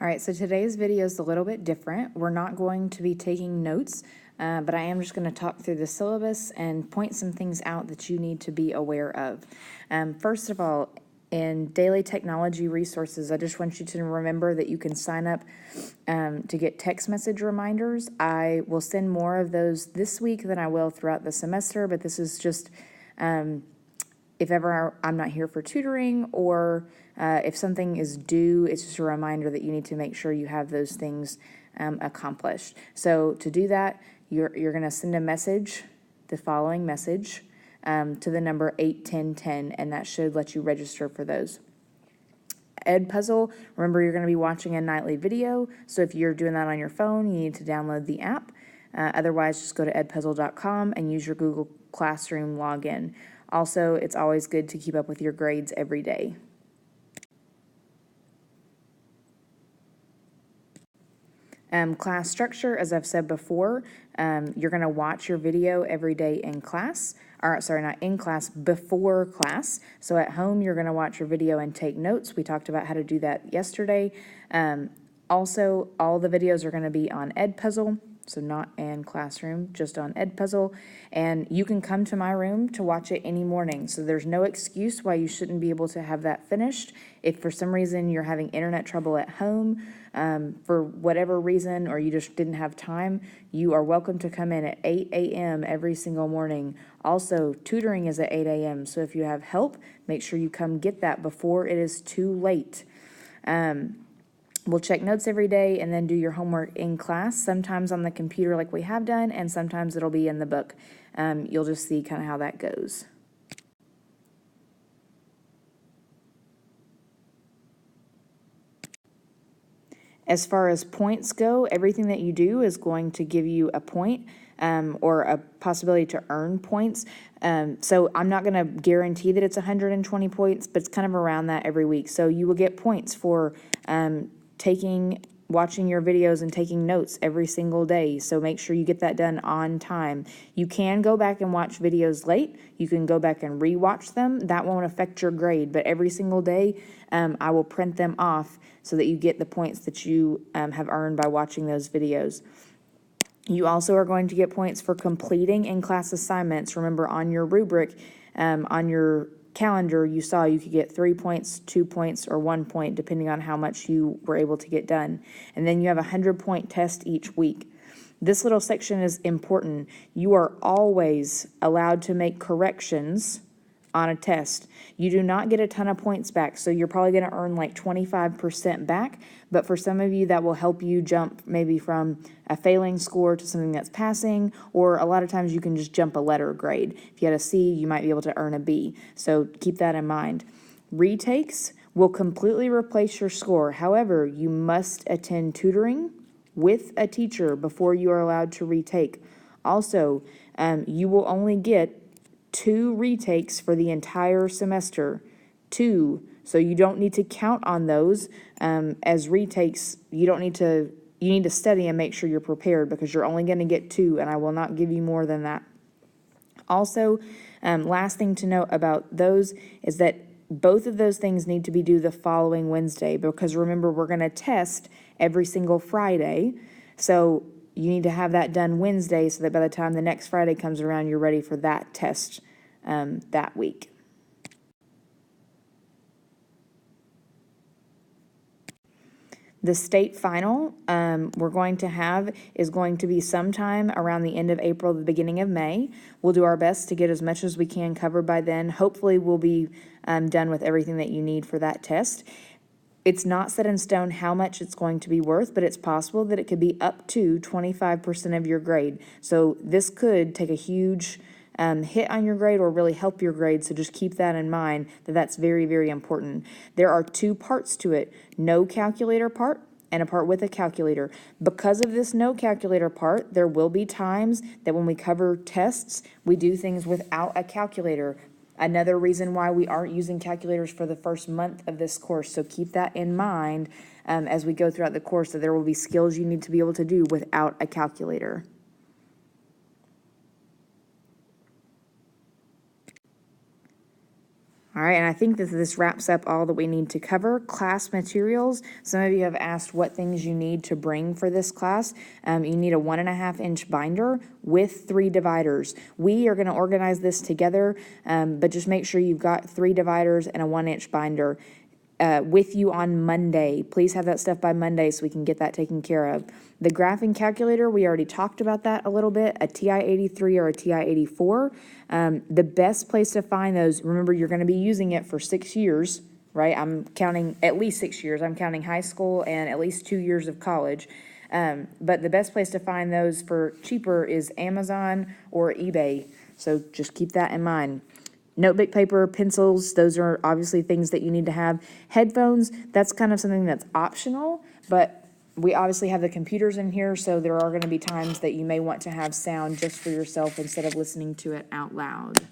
All right, so today's video is a little bit different. We're not going to be taking notes, but I am just going to talk through the syllabus and point some things out that you need to be aware of. First of all, in daily technology resources, I just want you to remember that you can sign up to get text message reminders. I will send more of those this week than I will throughout the semester, but this is just if ever I'm not here for tutoring, or if something is due, it's just a reminder that you need to make sure you have those things accomplished. So to do that, you're going to send a message, the following message, to the number 81010, and that should let you register for those. Edpuzzle, remember you're going to be watching a nightly video, so if you're doing that on your phone, you need to download the app. Otherwise, just go to edpuzzle.com and use your Google Classroom login. Also, it's always good to keep up with your grades every day. Class structure, as I've said before, you're going to watch your video every day in class, or sorry, not in class, before class. So at home, you're going to watch your video and take notes. We talked about how to do that yesterday. Also, all the videos are going to be on Edpuzzle, so not in Classroom, just on Edpuzzle. And you can come to my room to watch it any morning. So there's no excuse why you shouldn't be able to have that finished. If for some reason you're having internet trouble at home, for whatever reason, or you just didn't have time, you are welcome to come in at 8 a.m. every single morning. Also, tutoring is at 8 a.m. So if you have help, make sure you come get that before it is too late. We'll check notes every day and then do your homework in class, sometimes on the computer like we have done, and sometimes it'll be in the book. You'll just see kind of how that goes. As far as points go, everything that you do is going to give you a point or a possibility to earn points. So I'm not going to guarantee that it's 120 points, but it's kind of around that every week. So you will get points for watching your videos and taking notes every single day. So make sure you get that done on time. You can go back and watch videos late. You can go back and rewatch them. That won't affect your grade, but every single day I will print them off so that you get the points that you have earned by watching those videos. You also are going to get points for completing in-class assignments. Remember, on your rubric, on your calendar, you saw you could get 3 points, 2 points, or 1 point, depending on how much you were able to get done. And then you have a 100-point test each week. This little section is important. You are always allowed to make corrections on a test. You do not get a ton of points back, so you're probably going to earn like 25% back, but for some of you that will help you jump maybe from a failing score to something that's passing, or a lot of times you can just jump a letter grade. If you had a C, you might be able to earn a B, so keep that in mind. Retakes will completely replace your score. However, you must attend tutoring with a teacher before you are allowed to retake. Also, you will only get 2 retakes for the entire semester. 2, so you don't need to count on those as retakes. You need to study and make sure you're prepared, because you're only going to get 2, and I will not give you more than that. Also, last thing to note about those is that both of those things need to be due the following Wednesday, because remember, we're going to test every single Friday. So you need to have that done Wednesday so that by the time the next Friday comes around, you're ready for that test that week. The state final we're going to have is going to be sometime around the end of April, the beginning of May. We'll do our best to get as much as we can covered by then. Hopefully we'll be done with everything that you need for that test. It's not set in stone how much it's going to be worth, but it's possible that it could be up to 25% of your grade. So this could take a huge hit on your grade or really help your grade, so just keep that in mind, that's very, very important. There are 2 parts to it, no calculator part and a part with a calculator. Because of this no calculator part, there will be times that when we cover tests, we do things without a calculator. Another reason why we aren't using calculators for the first month of this course. So keep that in mind as we go throughout the course, that there will be skills you need to be able to do without a calculator. All right, and I think that this wraps up all that we need to cover. Class materials. Some of you have asked what things you need to bring for this class. You need a 1.5-inch binder with 3 dividers. We are going to organize this together, but just make sure you've got 3 dividers and a 1-inch binder with you on Monday. Please have that stuff by Monday so we can get that taken care of. The graphing calculator, we already talked about that a little bit, a TI-83 or a TI-84. The best place to find those, remember you're going to be using it for 6 years, right? I'm counting at least 6 years. I'm counting high school and at least 2 years of college. But the best place to find those for cheaper is Amazon or eBay. So just keep that in mind. Notebook paper, pencils, those are obviously things that you need to have. Headphones, that's kind of something that's optional, but we obviously have the computers in here, so there are going to be times that you may want to have sound just for yourself instead of listening to it out loud.